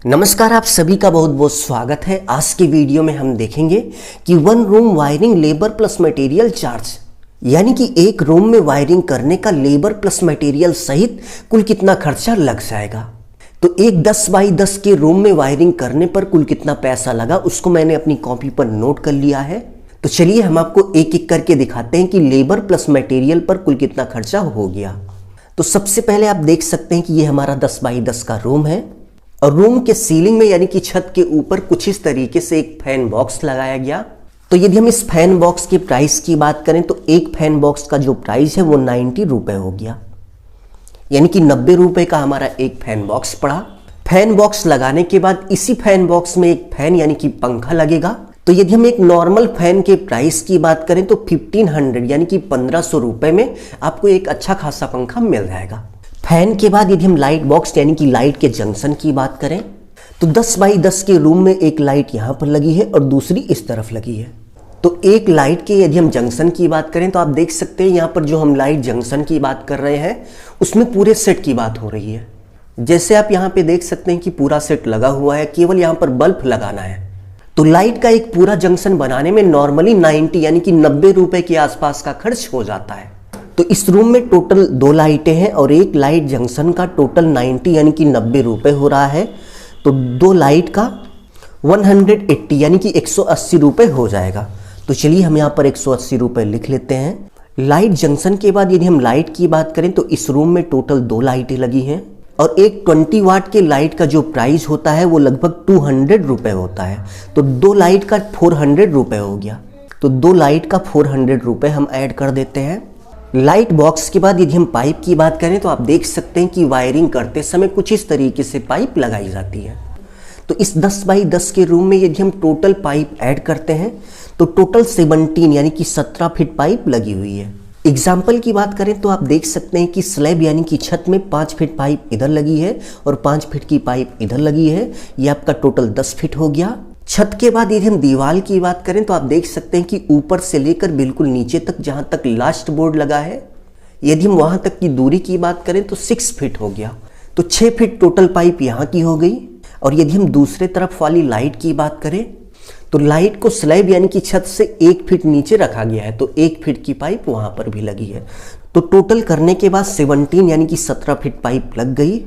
नमस्कार, आप सभी का बहुत बहुत स्वागत है। आज की वीडियो में हम देखेंगे कि one room wiring labour plus material charge, यानी कि एक रूम में वायरिंग करने का लेबर प्लस मटेरियल सहित कुल कितना खर्चा लग जाएगा। तो एक 10 बाई 10 के रूम में वायरिंग करने पर कुल कितना पैसा लगा, उसको मैंने अपनी कॉपी पर नोट कर लिया है। तो चलिए हम आपको एक एक करके दिखाते हैं कि लेबर प्लस मटेरियल पर कुल कितना खर्चा हो गया। तो सबसे पहले आप देख सकते हैं कि ये हमारा 10 बाई 10 का रूम है और रूम के सीलिंग में यानी कि छत के ऊपर कुछ इस तरीके से एक फैन बॉक्स लगाया गया। तो यदि हम इस फैन बॉक्स के प्राइस की बात करें तो एक फैन बॉक्स का जो प्राइस है वो 90 रुपए हो गया, यानी कि 90 रुपए का हमारा एक फैन बॉक्स पड़ा। फैन बॉक्स लगाने के बाद इसी फैन बॉक्स में एक फैन यानी कि पंखा लगेगा। तो यदि हम एक नॉर्मल फैन के प्राइस की बात करें तो 1500 यानी कि 1500 रुपए में आपको एक अच्छा खासा पंखा मिल जाएगा। फैन के बाद यदि हम लाइट बॉक्स यानी कि लाइट के जंक्शन की बात करें तो 10 बाई 10 के रूम में एक लाइट यहाँ पर लगी है और दूसरी इस तरफ लगी है। तो एक लाइट के यदि हम जंक्शन की बात करें तो आप देख सकते हैं यहाँ पर जो हम लाइट जंक्शन की बात कर रहे हैं उसमें पूरे सेट की बात हो रही है। जैसे आप यहाँ पे देख सकते हैं कि पूरा सेट लगा हुआ है, केवल यहाँ पर बल्ब लगाना है। तो लाइट का एक पूरा जंक्शन बनाने में नॉर्मली 90 यानी कि 90 रुपए के आसपास का खर्च हो जाता है। तो इस रूम में टोटल 2 लाइटें हैं और एक लाइट जंक्शन का टोटल 90 यानी कि 90 रुपए हो रहा है। तो 2 लाइट का 180 यानी कि 180 रुपए हो जाएगा। तो चलिए हम यहाँ पर 180 रुपए लिख लेते हैं। लाइट जंक्शन के बाद यदि हम लाइट की बात करें तो इस रूम में टोटल 2 लाइटें लगी हैं और एक 20 वाट के लाइट का जो प्राइस होता है वो लगभग 200 रुपए होता है। तो 2 लाइट का 400 रुपए हो गया। तो 2 लाइट का 400 रुपए हम ऐड कर देते हैं। लाइट बॉक्स के बाद यदि हम पाइप की बात करें तो आप देख सकते हैं कि वायरिंग करते समय कुछ इस तरीके से पाइप लगाई जाती है। तो इस 10 बाई 10 के रूम में यदि हम टोटल पाइप ऐड करते हैं तो टोटल 17 यानी कि 17 फीट पाइप लगी हुई है। एग्जाम्पल की बात करें तो आप देख सकते हैं कि स्लैब यानी कि छत में 5 फीट पाइप इधर लगी है और 5 फीट की पाइप इधर लगी है। ये आपका टोटल 10 फीट हो गया। छत के बाद यदि हम दीवार की बात करें तो आप देख सकते हैं कि ऊपर से लेकर बिल्कुल नीचे तक जहां तक लास्ट बोर्ड लगा है, यदि हम वहां तक की दूरी की बात करें तो 6 फीट हो गया। तो 6 फीट टोटल पाइप यहाँ की हो गई। और यदि हम दूसरे तरफ वाली लाइट की बात करें तो लाइट को स्लैब यानी कि छत से 1 फीट नीचे रखा गया है, तो 1 फीट की पाइप वहां पर भी लगी है। तो टोटल करने के बाद 17 यानी कि 17 फीट पाइप लग गई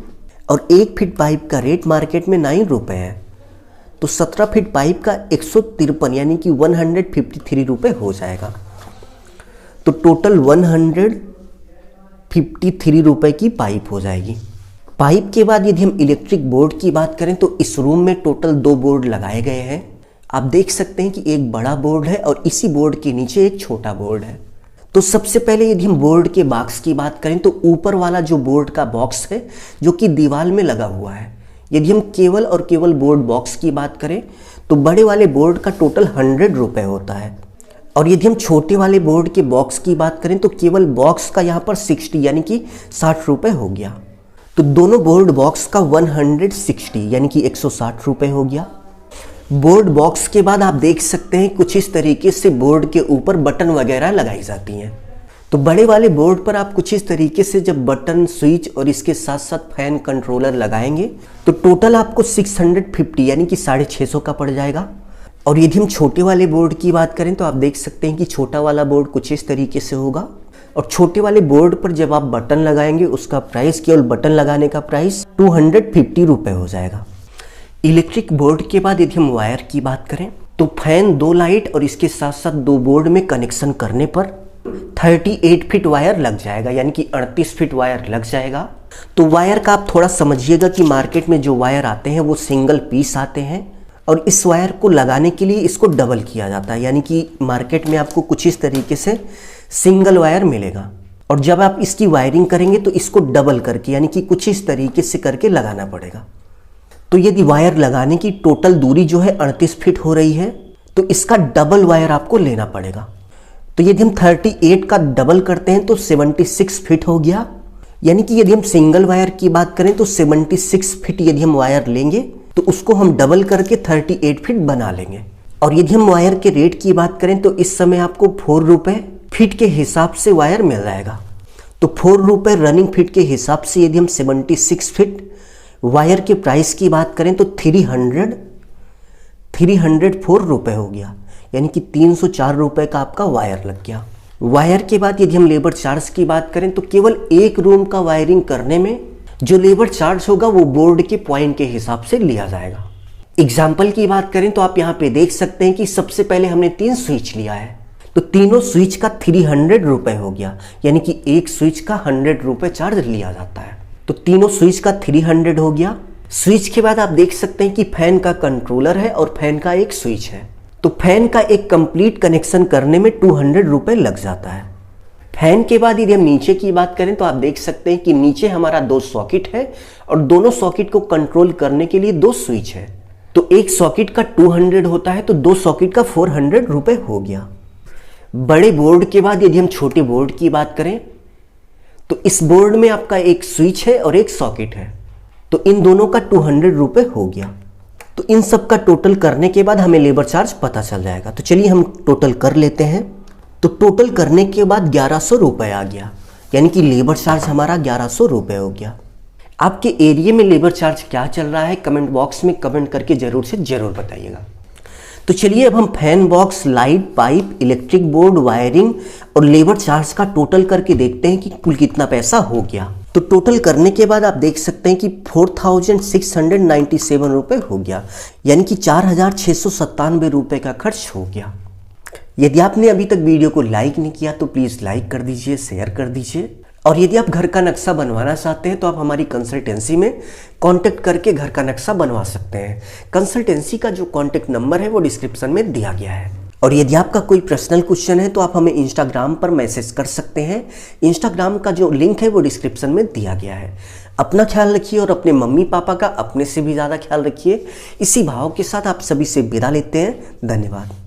और 1 फीट पाइप का रेट मार्केट में 9 रुपए है। तो 17 फीट पाइप का 153 यानी कि 153 रुपए हो जाएगा। तो टोटल 153 रुपए की पाइप हो जाएगी। पाइप के बाद यदि हम इलेक्ट्रिक बोर्ड की बात करें तो इस रूम में टोटल 2 बोर्ड लगाए गए हैं। आप देख सकते हैं कि एक बड़ा बोर्ड है और इसी बोर्ड के नीचे एक छोटा बोर्ड है। तो सबसे पहले यदि हम बोर्ड के बॉक्स की बात करें तो ऊपर वाला जो बोर्ड का बॉक्स है जो कि दीवार में लगा हुआ है, यदि हम केवल और केवल बोर्ड बॉक्स की बात करें तो बड़े वाले बोर्ड का टोटल 100 रुपए होता है। और यदि हम छोटे वाले बोर्ड के बॉक्स की बात करें तो केवल बॉक्स का यहाँ पर 60 यानी कि 60 रुपए हो गया। तो दोनों बोर्ड बॉक्स का 160 यानी कि 160 रुपए हो गया। बोर्ड बॉक्स के बाद आप देख सकते हैं कुछ इस तरीके से बोर्ड के ऊपर बटन वगैरह लगाई जाती हैं। तो बड़े वाले बोर्ड पर आप कुछ इस तरीके से जब बटन, स्विच और इसके साथ साथ फैन कंट्रोलर लगाएंगे तो टोटल आपको 650 यानी कि 650 का पड़ जाएगा। और यदि हम छोटे वाले बोर्ड की बात करें तो आप देख सकते हैं कि छोटा वाला बोर्ड कुछ इस तरीके से होगा और छोटे वाले बोर्ड पर जब आप बटन लगाएंगे उसका प्राइस, केवल बटन लगाने का प्राइस 250 रुपए हो जाएगा। इलेक्ट्रिक बोर्ड के बाद यदि हम वायर की बात करें तो फैन, 2 लाइट और इसके साथ साथ 2 बोर्ड में कनेक्शन करने पर 38 फीट वायर लग जाएगा, यानी कि 38 फीट वायर लग जाएगा। तो वायर का आप थोड़ा समझिएगा कि मार्केट में जो वायर आते हैं वो सिंगल पीस आते हैं और इस वायर को लगाने के लिए इसको डबल किया जाता है, यानी कि मार्केट में आपको कुछ इस तरीके से सिंगल वायर मिलेगा। और जब आप इसकी वायरिंग करेंगे तो इसको डबल करके यानी कि कुछ इस तरीके से करके लगाना पड़ेगा। तो यदि वायर लगाने की टोटल दूरी जो है 38 फीट हो रही है तो इसका डबल वायर आपको लेना पड़ेगा। तो यदि हम 38 का डबल करते हैं तो 76 फीट हो गया, यानी कि यदि हम सिंगल वायर की बात करें तो 76 फीट यदि हम वायर लेंगे तो उसको हम डबल करके 38 फीट बना लेंगे। और यदि हम वायर के रेट की बात करें तो इस समय आपको 4 रुपए फीट के हिसाब से वायर मिल जाएगा। तो 4 रुपए रनिंग फीट के हिसाब से यदि हम 76 फीट वायर के प्राइस की बात करें तो 304 रुपये हो गया, यानी कि 304 रुपये का आपका वायर लग गया। वायर के बाद यदि हम लेबर चार्ज की बात करें तो केवल एक रूम का वायरिंग करने में जो लेबर चार्ज होगा वो बोर्ड के पॉइंट के हिसाब से लिया जाएगा। एग्जाम्पल की बात करें तो आप यहाँ पे देख सकते हैं कि सबसे पहले हमने 3 स्विच लिया है, तो तीनों स्विच का 300 रुपये हो गया, यानी कि एक स्विच का 100 रुपये चार्ज लिया जाता है। तो तीनों स्विच का 300 हो गया। स्विच के बाद आप देख सकते हैं कि फैन का कंट्रोलर है और फैन का एक स्विच है, तो फैन का एक कंप्लीट कनेक्शन करने में 200 रुपये लग जाता है। फैन के बाद यदि हम नीचे की बात करें तो आप देख सकते हैं कि नीचे हमारा 2 सॉकेट है और दोनों सॉकेट को कंट्रोल करने के लिए 2 स्विच है, तो एक सॉकेट का 200 होता है, तो 2 सॉकेट का 400 रुपये हो गया। बड़े बोर्ड के बाद यदि हम छोटे बोर्ड की बात करें तो इस बोर्ड में आपका एक स्विच है और एक सॉकेट है, तो इन दोनों का 200 रुपये हो गया। तो इन सब का टोटल करने के बाद हमें लेबर चार्ज पता चल जाएगा। तो चलिए हम टोटल कर लेते हैं। तो टोटल करने के बाद 1100 रुपये आ गया, यानी कि लेबर चार्ज हमारा 1100 रुपये हो गया। आपके एरिया में लेबर चार्ज क्या चल रहा है कमेंट बॉक्स में कमेंट करके जरूर से जरूर बताइएगा। तो चलिए अब हम fan box, light, pipe, electric board, wiring और लेबर चार्ज का टोटल करके देखते हैं कि कुल कितना पैसा हो गया। तो टोटल करने के बाद आप देख सकते हैं कि 4697 रुपये हो गया, यानी कि 4697 रुपये का खर्च हो गया। यदि आपने अभी तक वीडियो को लाइक नहीं किया तो प्लीज़ लाइक कर दीजिए, शेयर कर दीजिए, और यदि आप घर का नक्शा बनवाना चाहते हैं तो आप हमारी कंसल्टेंसी में कांटेक्ट करके घर का नक्शा बनवा सकते हैं। कंसल्टेंसी का जो कांटेक्ट नंबर है वो डिस्क्रिप्शन में दिया गया है। और यदि आपका कोई पर्सनल क्वेश्चन है तो आप हमें इंस्टाग्राम पर मैसेज कर सकते हैं। इंस्टाग्राम का जो लिंक है वो डिस्क्रिप्शन में दिया गया है। अपना ख्याल रखिए और अपने मम्मी पापा का अपने से भी ज़्यादा ख्याल रखिए। इसी भाव के साथ आप सभी से विदा लेते हैं। धन्यवाद।